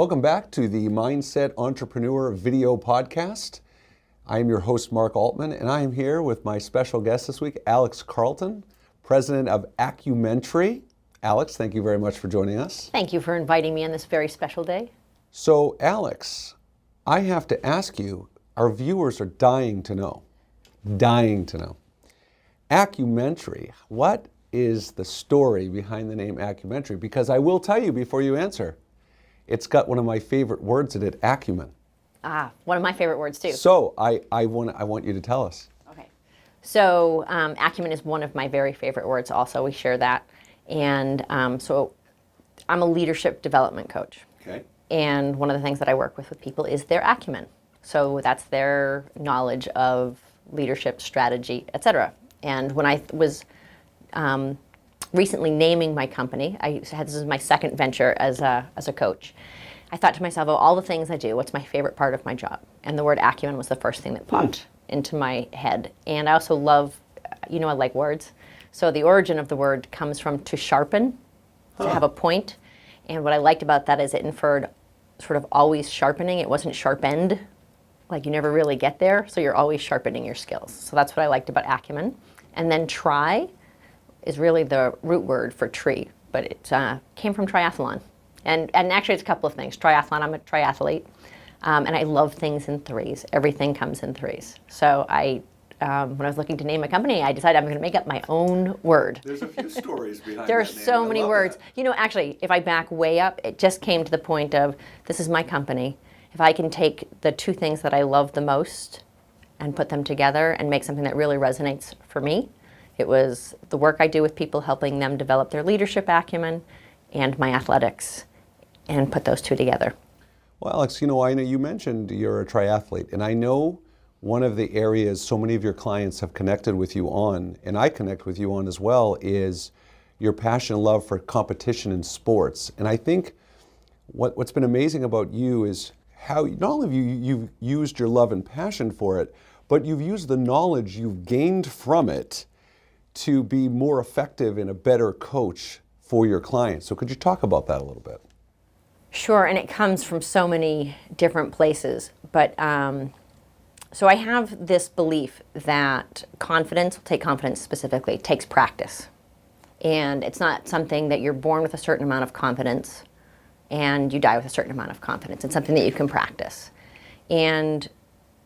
Welcome back to the Mindset Entrepreneur video podcast. I am your host, Mark Altman, and I am here with my special guest this week, Alex Carleton, president of Acumentri. Alex, thank you very much for joining us. Thank you for inviting me on this very special day. So, Alex, I have to ask you, our viewers are dying to know. Acumentri, what is the story behind the name Acumentri? Because I will tell you before you answer, it's got one of my favorite words in it, acumen. One of my favorite words too. So I want you to tell us. Okay. So acumen is one of my very favorite words also. We share that. And so I'm a leadership development coach. Okay. And one of the things that I work with people is their acumen. So that's their knowledge of leadership, strategy, etc. And when I was recently naming my company, this is my second venture as a coach. I thought to myself, of all the things I do, what's my favorite part of my job? And the word acumen was the first thing that popped into my head. And I also love, I like words. So the origin of the word comes from to sharpen, to have a point. And what I liked about that is it inferred sort of always sharpening. It wasn't sharpened, like you never really get there. So you're always sharpening your skills. So that's what I liked about acumen. And then try is really the root word for tree, but it came from triathlon. And actually it's a couple of things. Triathlon, I'm a triathlete, and I love things in threes. Everything comes in threes. So when I was looking to name a company, I decided I'm going to make up my own word. There's a few stories behind There are that name. so many words. That. Actually, if I back way up, it just came to the point of, this is my company. If I can take the two things that I love the most and put them together and make something that really resonates for me, it was the work I do with people, helping them develop their leadership acumen, and my athletics, and put those two together. Well, Alex, I know you mentioned you're a triathlete, and I know one of the areas so many of your clients have connected with you on, and I connect with you on as well, is your passion and love for competition in sports. And I think what's been amazing about you is how not only have you've used your love and passion for it, but you've used the knowledge you've gained from it to be more effective and a better coach for your clients. So could you talk about that a little bit? Sure, and it comes from so many different places. But so I have this belief that confidence, take confidence specifically, takes practice. And it's not something that you're born with a certain amount of confidence and you die with a certain amount of confidence. It's something that you can practice. And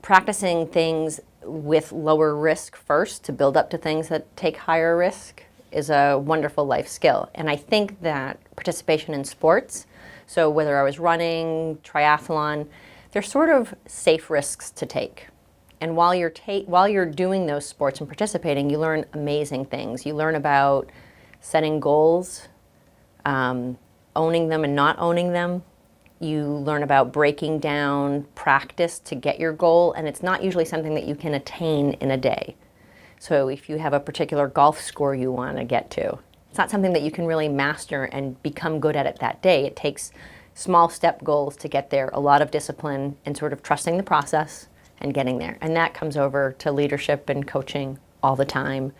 practicing things with lower risk first to build up to things that take higher risk is a wonderful life skill. And I think that participation in sports, so whether I was running, triathlon, they're sort of safe risks to take. And while you're doing those sports and participating, you learn amazing things. You learn about setting goals, owning them and not owning them. You learn about breaking down practice to get your goal, and it's not usually something that you can attain in a day. So if you have a particular golf score you want to get to, it's not something that you can really master and become good at it that day. It takes small step goals to get there, a lot of discipline, and sort of trusting the process and getting there. And that comes over to leadership and coaching all the time.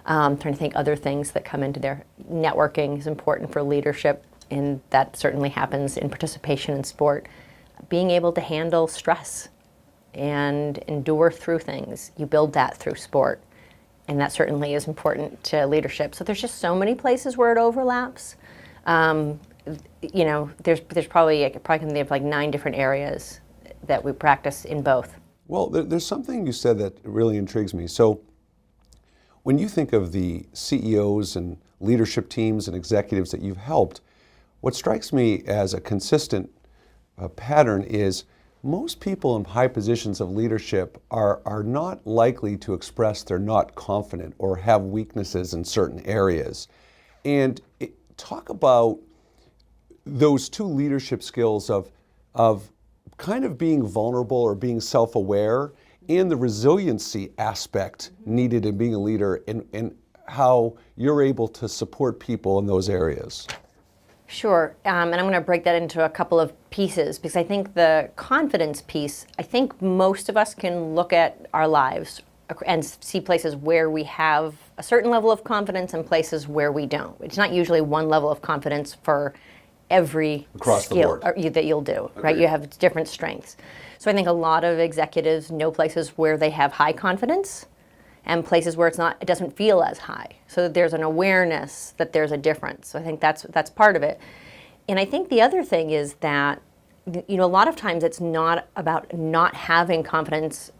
Trying to think other things that come into there. Networking is important for leadership, and that certainly happens in participation in sport. Being able to handle stress and endure through things, you build that through sport. And that certainly is important to leadership. So there's just so many places where it overlaps. There's probably can be like 9 different areas that we practice in both. Well, there's something you said that really intrigues me. So when you think of the CEOs and leadership teams and executives that you've helped, what strikes me as a consistent pattern is most people in high positions of leadership are not likely to express they're not confident or have weaknesses in certain areas. And talk about those two leadership skills of kind of being vulnerable or being self-aware and the resiliency aspect needed in being a leader, and how you're able to support people in those areas. Sure, and I'm going to break that into a couple of pieces, because I think the confidence piece, I think most of us can look at our lives and see places where we have a certain level of confidence and places where we don't. It's not usually one level of confidence for every Across the skill board. that you'll do, right? Agreed. You have different strengths. So I think a lot of executives know places where they have high confidence and places where it doesn't feel as high. So there's an awareness that there's a difference. So I think that's part of it. And I think the other thing is that, a lot of times it's not about not having confidence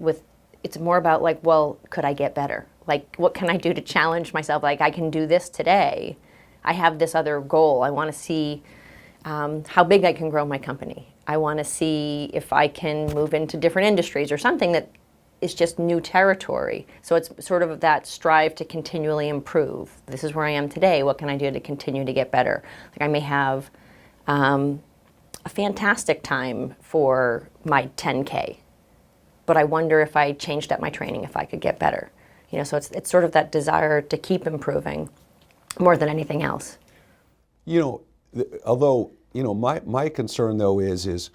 it's more about like, well, could I get better? Like, what can I do to challenge myself? Like, I can do this today. I have this other goal. I want to see how big I can grow my company. I want to see if I can move into different industries or something that is just new territory. So it's sort of that strive to continually improve. This is where I am today. What can I do to continue to get better? Like, I may have a fantastic time for my 10K, but I wonder if I changed up my training, if I could get better. So it's sort of that desire to keep improving more than anything else. Although, my concern though is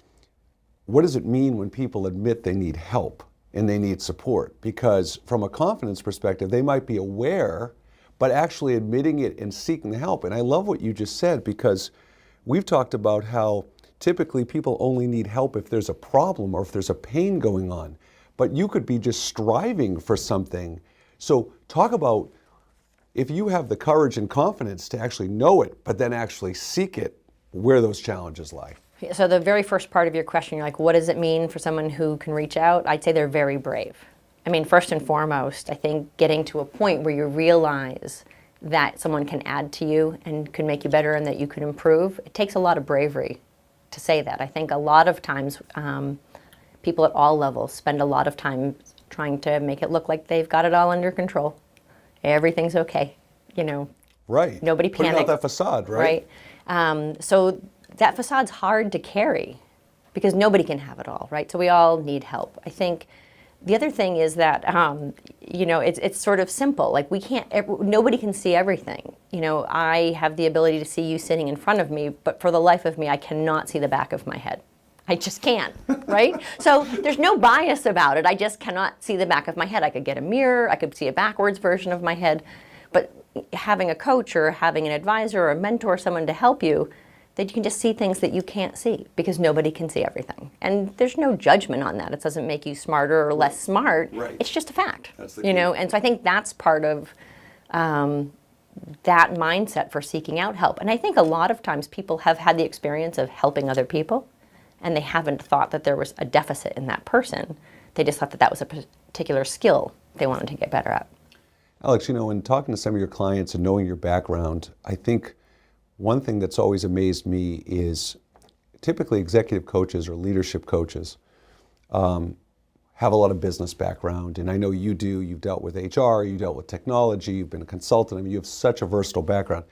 what does it mean when people admit they need help and they need support? Because from a confidence perspective, they might be aware, but actually admitting it and seeking the help. And I love what you just said, because we've talked about how typically people only need help if there's a problem or if there's a pain going on. But you could be just striving for something. So talk about if you have the courage and confidence to actually know it, but then actually seek it, where those challenges lie. So the very first part of your question, you're like, what does it mean for someone who can reach out? I'd say they're very brave. I mean, first and foremost, I think getting to a point where you realize that someone can add to you and can make you better and that you can improve, it takes a lot of bravery to say that. I think a lot of times people at all levels spend a lot of time trying to make it look like they've got it all under control. Everything's okay, Right. Nobody putting panic. out that facade, right? Right. So that facade's hard to carry because nobody can have it all, right? So we all need help. I think the other thing is that, it's sort of simple. Like nobody can see everything. I have the ability to see you sitting in front of me, but for the life of me, I cannot see the back of my head. I just can't, right? So there's no bias about it. I just cannot see the back of my head. I could get a mirror, I could see a backwards version of my head, but having a coach or having an advisor or a mentor, someone to help you, that you can just see things that you can't see because nobody can see everything. And there's no judgment on that. It doesn't make you smarter or less smart. Right. It's just a fact. That's the key. And so I think that's part of that mindset for seeking out help. And I think a lot of times people have had the experience of helping other people and they haven't thought that there was a deficit in that person. They just thought that that was a particular skill they wanted to get better at. Alex, in talking to some of your clients and knowing your background, I think one thing that's always amazed me is typically executive coaches or leadership coaches have a lot of business background. And I know you do. You've dealt with HR, you dealt with technology, you've been a consultant. I mean, you have such a versatile background.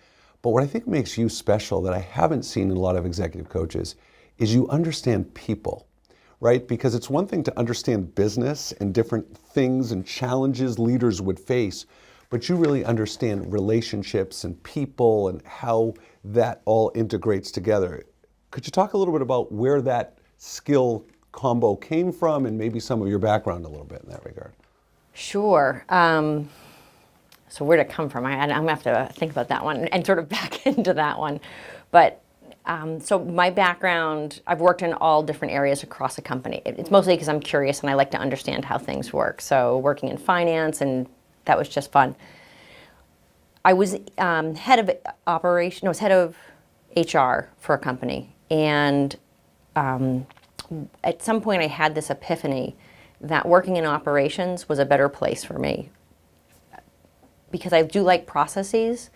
But what I think makes you special that I haven't seen in a lot of executive coaches is you understand people, right? Because it's one thing to understand business and different things and challenges leaders would face, but you really understand relationships and people and how that all integrates together. Could you talk a little bit about where that skill combo came from and maybe some of your background a little bit in that regard? Sure. So where'd it come from? I'm going to have to think about that one and sort of back into that one. But so my background, I've worked in all different areas across a company. It's mostly because I'm curious and I like to understand how things work. So working in finance, and that was just fun. I was head of operation. I was head of HR for a company, and at some point I had this epiphany that working in operations was a better place for me because I do like processes,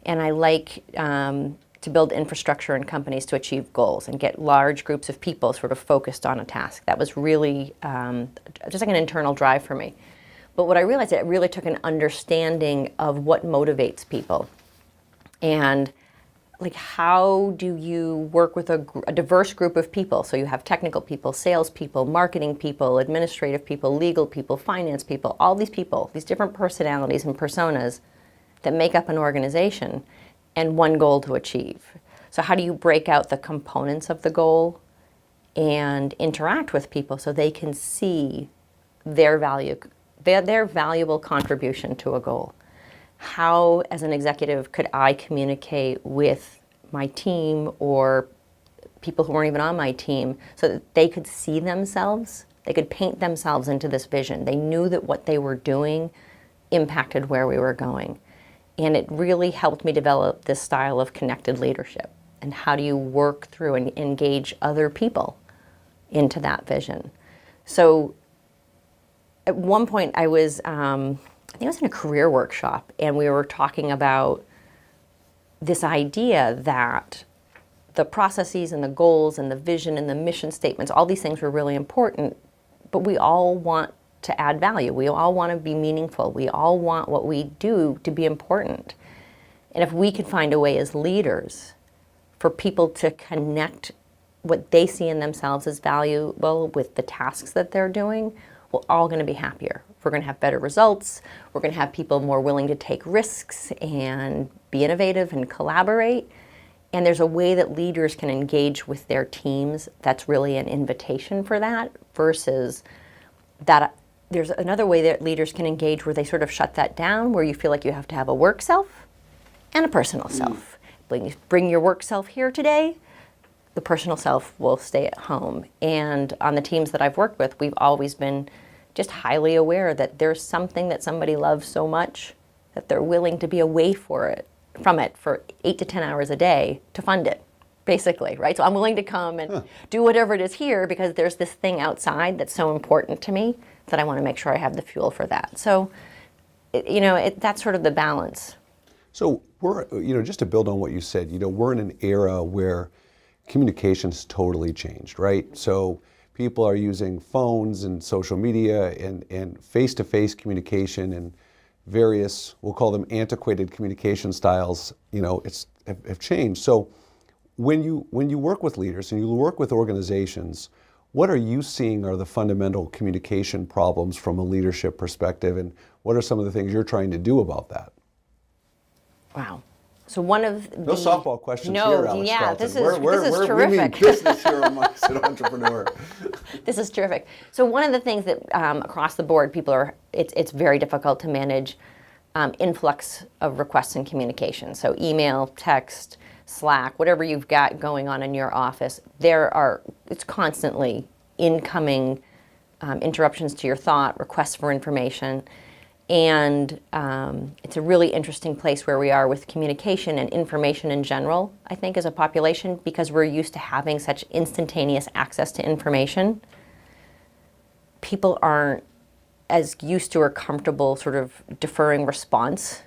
and I like to build infrastructure in companies to achieve goals and get large groups of people sort of focused on a task. That was really just like an internal drive for me. But what I realized, it really took an understanding of what motivates people. And like, how do you work with a diverse group of people? So you have technical people, sales people, marketing people, administrative people, legal people, finance people, all these people, these different personalities and personas that make up an organization, and one goal to achieve. So how do you break out the components of the goal and interact with people so they can see their value, their valuable contribution to a goal? How, as an executive, could I communicate with my team or people who weren't even on my team, so that they could see themselves, they could paint themselves into this vision. They knew that what they were doing impacted where we were going. And it really helped me develop this style of connected leadership. And how do you work through and engage other people into that vision? So at one point I was, I think I was in a career workshop, and we were talking about this idea that the processes and the goals and the vision and the mission statements, all these things were really important, but we all want to add value. We all want to be meaningful. We all want what we do to be important. And if we could find a way as leaders for people to connect what they see in themselves as valuable with the tasks that they're doing, we're all going to be happier. We're going to have better results. We're going to have people more willing to take risks and be innovative and collaborate. And there's a way that leaders can engage with their teams that's really an invitation for that, versus that there's another way that leaders can engage where they sort of shut that down, where you feel like you have to have a work self and a personal self. Bring your work self here today, the personal self will stay at home. And on the teams that I've worked with, we've always been just highly aware that there's something that somebody loves so much that they're willing to be away from it for 8 to 10 hours a day to fund it, basically, right? So I'm willing to come and do whatever it is here because there's this thing outside that's so important to me that I want to make sure I have the fuel for that. So, that's sort of the balance. So we're, just to build on what you said, we're in an era where communication's totally changed, right? So people are using phones and social media and face-to-face communication and various, we'll call them antiquated communication styles, have changed. So when you work with leaders and you work with organizations, what are you seeing are the fundamental communication problems from a leadership perspective, and what are some of the things you're trying to do about that? Wow. So one of the... No softball questions here, Alex yeah, Carleton. this is terrific. We mean business here amongst an entrepreneur. This is terrific. So one of the things that across the board, it's very difficult to manage influx of requests and communication. So email, text, Slack, whatever you've got going on in your office, it's constantly incoming interruptions to your thought, requests for information. And it's a really interesting place where we are with communication and information in general, I think, as a population, because we're used to having such instantaneous access to information. People aren't as used to or comfortable sort of deferring response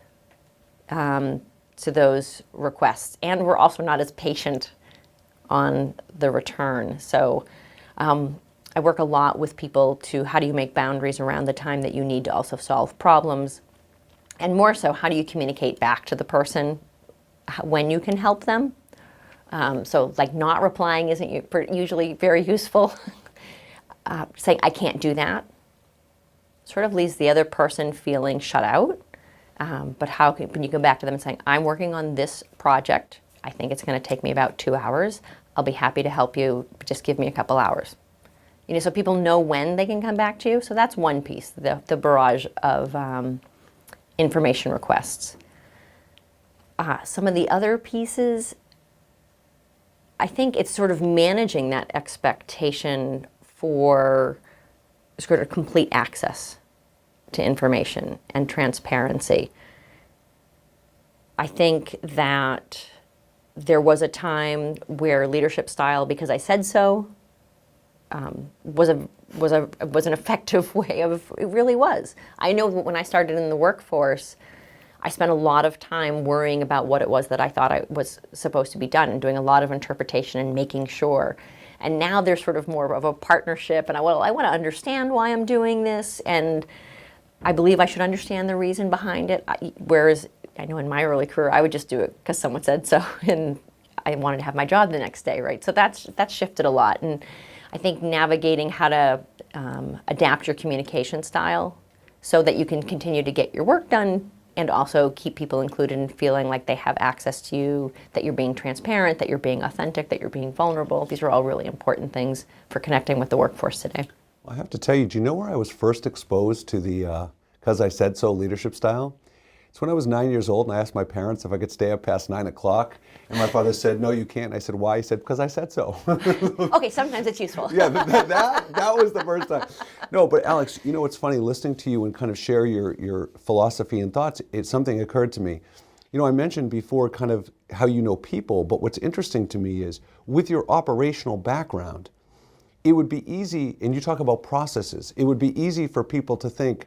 to those requests. And we're also not as patient on the return. So I work a lot with people to how do you make boundaries around the time that you need to also solve problems, and more so, how do you communicate back to the person when you can help them. So like not replying isn't usually very useful. Saying, I can't do that, sort of leaves the other person feeling shut out. But when you go back to them and saying, I'm working on this project, I think it's going to take me about 2 hours. I'll be happy to help you, but just give me a couple hours. So people know when they can come back to you. So that's one piece, the barrage of information requests. Some of the other pieces, I think it's sort of managing that expectation for sort of complete access to information and transparency. I think that there was a time where leadership style, because I said so, was an effective way of, it really was. I know when I started in the workforce, I spent a lot of time worrying about what it was that I thought I was supposed to be done and doing a lot of interpretation and making sure. And now there's sort of more of a partnership, and I want to understand why I'm doing this, and I believe I should understand the reason behind it. Whereas I know in my early career, I would just do it because someone said so, and I wanted to have my job the next day, right? So that's shifted a lot. And I think navigating how to adapt your communication style so that you can continue to get your work done and also keep people included in feeling like they have access to you, that you're being transparent, that you're being authentic, that you're being vulnerable. These are all really important things for connecting with the workforce today. Well, I have to tell you, do you know where I was first exposed to the "because I said so" leadership style? It's when I was 9 years old and I asked my parents if I could stay up past 9 o'clock. And my father said, no, you can't. And I said, why? He said, because I said so. Okay, sometimes it's useful. Yeah, that was the first time. No, but Alex, you know, it's funny listening to you and kind of share your philosophy and thoughts. Something occurred to me. You know, I mentioned before kind of how you know people, but what's interesting to me is with your operational background, it would be easy, and you talk about processes, it would be easy for people to think,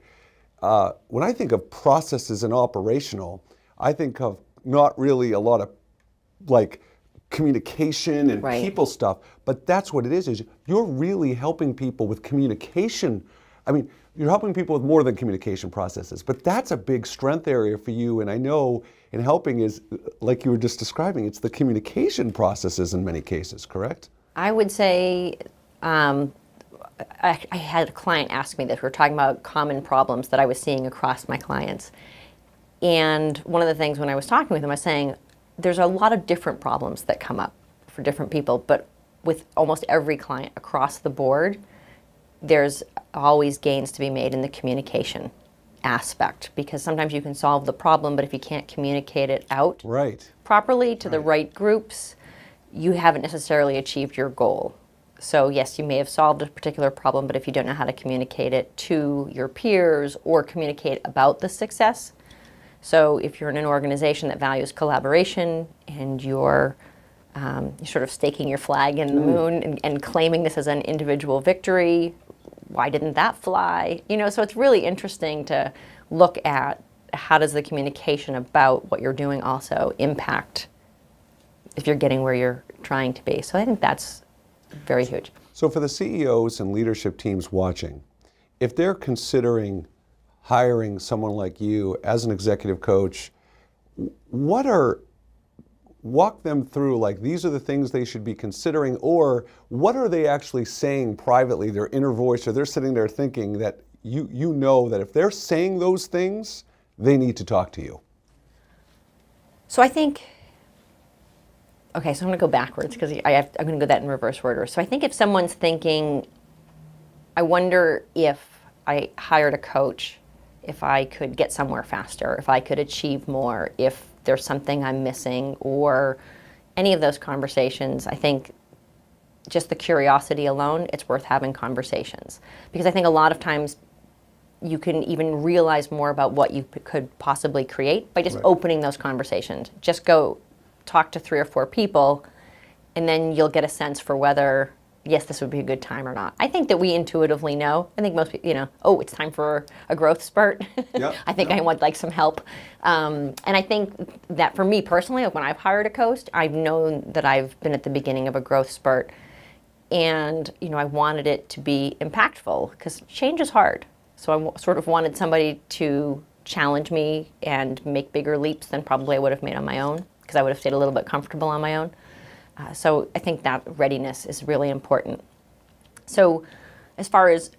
when I think of processes and operational, I think of not really a lot of like communication and Right. people stuff, but that's what it is you're really helping people with communication. I mean, you're helping people with more than communication processes, but that's a big strength area for you, and I know in helping is, like you were just describing, it's the communication processes in many cases, correct? I would say, I had a client ask me this. We were talking about common problems that I was seeing across my clients. And one of the things when I was talking with them, I was saying, there's a lot of different problems that come up for different people, but with almost every client across the board, there's always gains to be made in the communication aspect, because sometimes you can solve the problem, but if you can't communicate it out Right. properly to the right groups, you haven't necessarily achieved your goal. So yes, you may have solved a particular problem, but if you don't know how to communicate it to your peers or communicate about the success. So if you're in an organization that values collaboration and you're sort of staking your flag in the moon and claiming this as an individual victory, why didn't that fly? You know, so it's really interesting to look at how does the communication about what you're doing also impact if you're getting where you're trying to be. So I think that's very huge. So for the CEOs and leadership teams watching, if they're considering hiring someone like you as an executive coach, walk them through, like, these are the things they should be considering, or what are they actually saying privately, their inner voice, or they're sitting there thinking that you know that if they're saying those things, they need to talk to you? So I think, okay, so I'm going to go backwards because I'm going to go that in reverse order. So I think if someone's thinking, I wonder if I hired a coach, if I could get somewhere faster, if I could achieve more, if there's something I'm missing, or any of those conversations, I think just the curiosity alone, it's worth having conversations. Because I think a lot of times you can even realize more about what you could possibly create by just opening those conversations. Just go talk to 3 or 4 people, and then you'll get a sense for whether, yes, this would be a good time or not. I think that we intuitively know. I think most people, oh, it's time for a growth spurt. Yep. I think I want like some help. And I think that for me personally, when I've hired a coach, I've known that I've been at the beginning of a growth spurt. And, I wanted it to be impactful because change is hard. So I sort of wanted somebody to challenge me and make bigger leaps than probably I would have made on my own, because I would have stayed a little bit comfortable on my own. So I think that readiness is really important. So as far as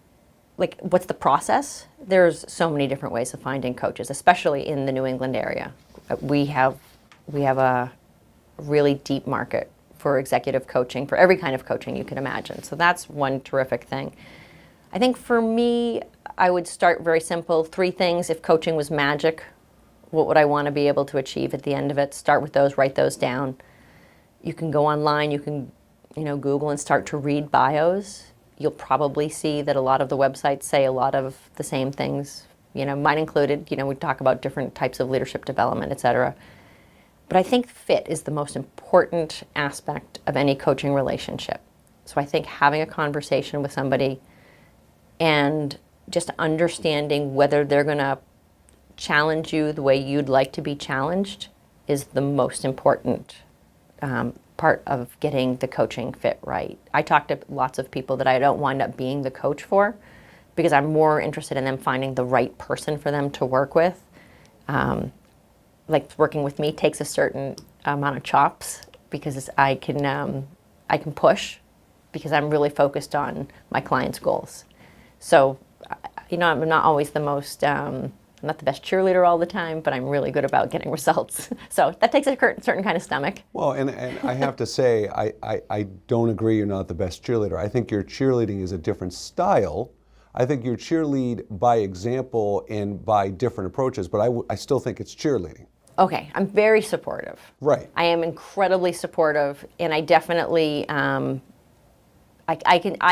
like what's the process, there's so many different ways of finding coaches, especially in the New England area. We have a really deep market for executive coaching, for every kind of coaching you can imagine. So that's one terrific thing. I think for me, I would start very simple. 3 things. If coaching was magic, what would I want to be able to achieve at the end of it? Start with those, write those down. You can go online, you can, Google and start to read bios. You'll probably see that a lot of the websites say a lot of the same things, mine included. We talk about different types of leadership development, et cetera. But I think fit is the most important aspect of any coaching relationship. So I think having a conversation with somebody and just understanding whether they're going to challenge you the way you'd like to be challenged is the most important part of getting the coaching fit right. I talk to lots of people that I don't wind up being the coach for because I'm more interested in them finding the right person for them to work with. Like working with me takes a certain amount of chops because I can push because I'm really focused on my clients' goals. So, I'm not always the most, I'm not the best cheerleader all the time, but I'm really good about getting results. So that takes a certain kind of stomach. Well, and I have to say, I don't agree you're not the best cheerleader. I think your cheerleading is a different style I think you cheerlead by example and by different approaches, but I still think it's cheerleading. Okay, I'm very supportive. Right. I am incredibly supportive, and I definitely, I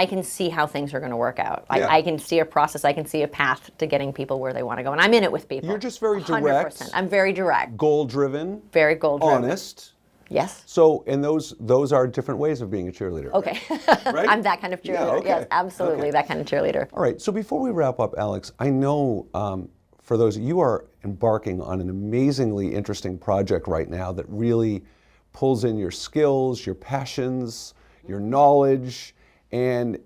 can see how things are going to work out. Yeah. I can see a process. I can see a path to getting people where they want to go, and I'm in it with people. You're just very direct. 100%. I'm very direct. Goal-driven. Very goal-driven. Honest. Yes. So, and those are different ways of being a cheerleader. Okay. Right? I'm that kind of cheerleader. Yeah, okay. Yes, absolutely, Okay. that kind of cheerleader. All right, so before we wrap up, Alex, I know for those, you are embarking on an amazingly interesting project right now that really pulls in your skills, your passions, your knowledge, and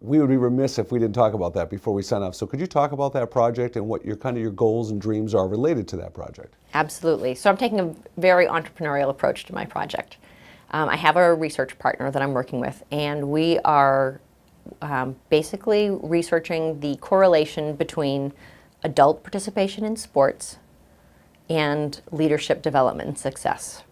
we would be remiss if we didn't talk about that before we sign off. So could you talk about that project and what your goals and dreams are related to that project? Absolutely. So I'm taking a very entrepreneurial approach to my project. I have a research partner that I'm working with, and we are basically researching the correlation between adult participation in sports and leadership development and success.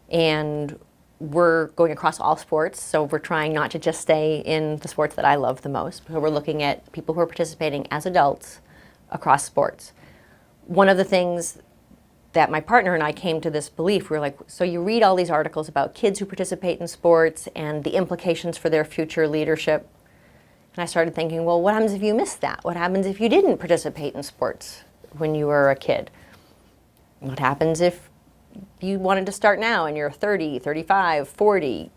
And we're going across all sports, so we're trying not to just stay in the sports that I love the most, but we're looking at people who are participating as adults across sports. One of the things that my partner and I came to this belief, we were like, so you read all these articles about kids who participate in sports and the implications for their future leadership. And I started thinking, well, what happens if you missed that? What happens if you didn't participate in sports when you were a kid? What happens if you wanted to start now and you're 30, 35, 40?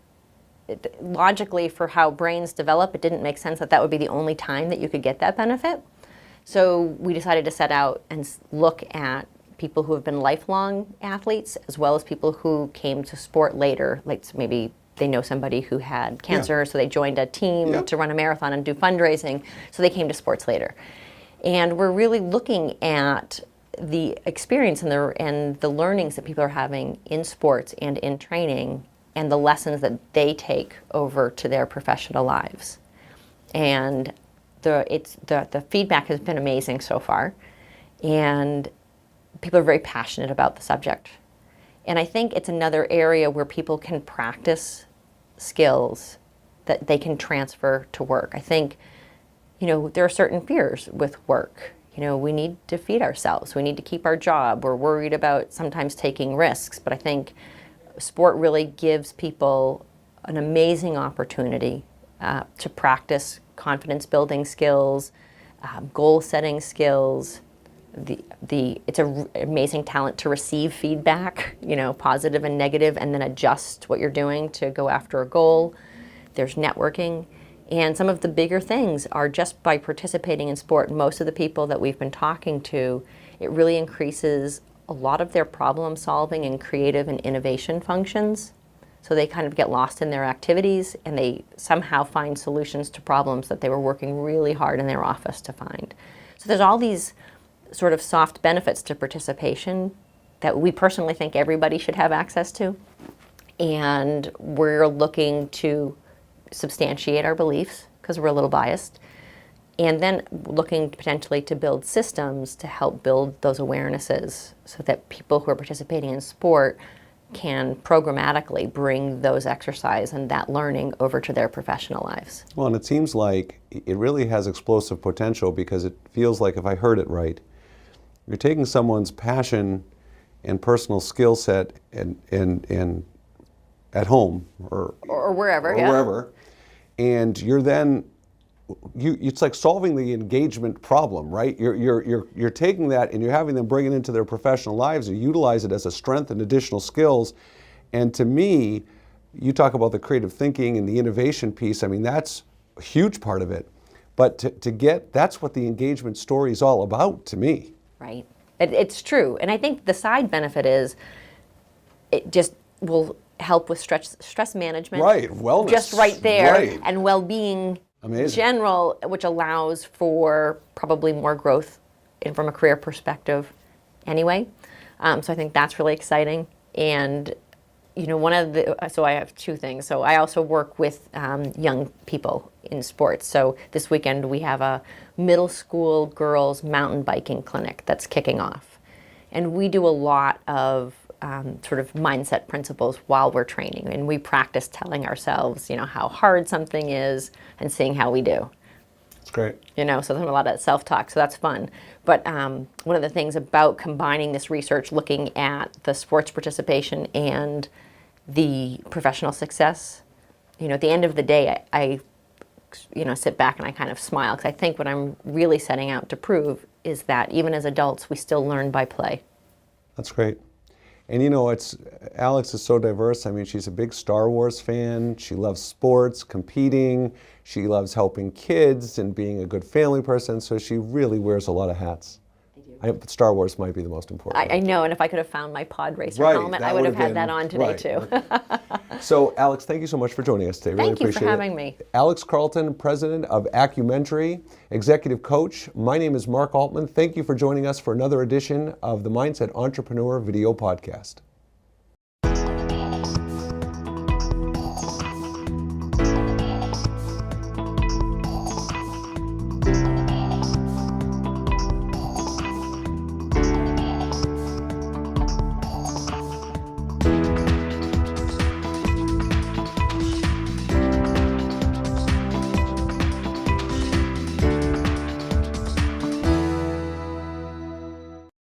Logically, for how brains develop, it didn't make sense that that would be the only time that you could get that benefit. So we decided to set out and look at people who have been lifelong athletes, as well as people who came to sport later, like maybe they know somebody who had cancer, so they joined a team to run a marathon and do fundraising, so they came to sports later. And we're really looking at the experience and the learnings that people are having in sports and in training, and the lessons that they take over to their professional lives. And the feedback has been amazing so far, and people are very passionate about the subject. And I think it's another area where people can practice skills that they can transfer to work. I think, there are certain fears with work. We need to feed ourselves. We need to keep our job. We're worried about sometimes taking risks. But I think sport really gives people an amazing opportunity to practice confidence building skills, goal setting skills. It's an amazing talent to receive feedback, positive and negative, and then adjust what you're doing to go after a goal. There's networking. And some of the bigger things are just by participating in sport. Most of the people that we've been talking to, it really increases a lot of their problem solving and creative and innovation functions. So they kind of get lost in their activities and they somehow find solutions to problems that they were working really hard in their office to find. So there's all these sort of soft benefits to participation that we personally think everybody should have access to. And we're looking to substantiate our beliefs because we're a little biased, and then looking potentially to build systems to help build those awarenesses so that people who are participating in sport can programmatically bring those exercise and that learning over to their professional lives. Well, and it seems like it really has explosive potential because it feels like, if I heard it right, you're taking someone's passion and personal skill set and at home or wherever, and you're then it's like solving the engagement problem, right? You're taking that and you're having them bring it into their professional lives and utilize it as a strength and additional skills. And to me, you talk about the creative thinking and the innovation piece. I mean, that's a huge part of it. But that's what the engagement story is all about to me. Right. It's true. And I think the side benefit is it just will help with stress management. Right. Wellness. Just right there. Right. And well-being. Amazing. General, which allows for probably more growth from a career perspective anyway. So I think that's really exciting. And, so I have two things. So I also work with young people in sports. So this weekend we have a middle school girls mountain biking clinic that's kicking off. And we do a lot of sort of mindset principles while we're training, and we practice telling ourselves, how hard something is and seeing how we do. great. So there's a lot of self-talk, so that's fun. But one of the things about combining this research, looking at the sports participation and the professional success, at the end of the day, I sit back and I kind of smile, because I think what I'm really setting out to prove is that even as adults, we still learn by play. That's great. And Alex is so diverse. I mean, she's a big Star Wars fan. She loves sports, competing. She loves helping kids and being a good family person. So she really wears a lot of hats. Star Wars might be the most important. I know, and if I could have found my pod racer Right, helmet, that I would have would have had that been- on today right, too. So, Alex, thank you so much for joining us today. Really Thank you for appreciate having it. me. Alex Carleton, president of Acumentri, executive coach. My name is Mark Altman. Thank you for joining us for another edition of the Mindset Entrepreneur video podcast.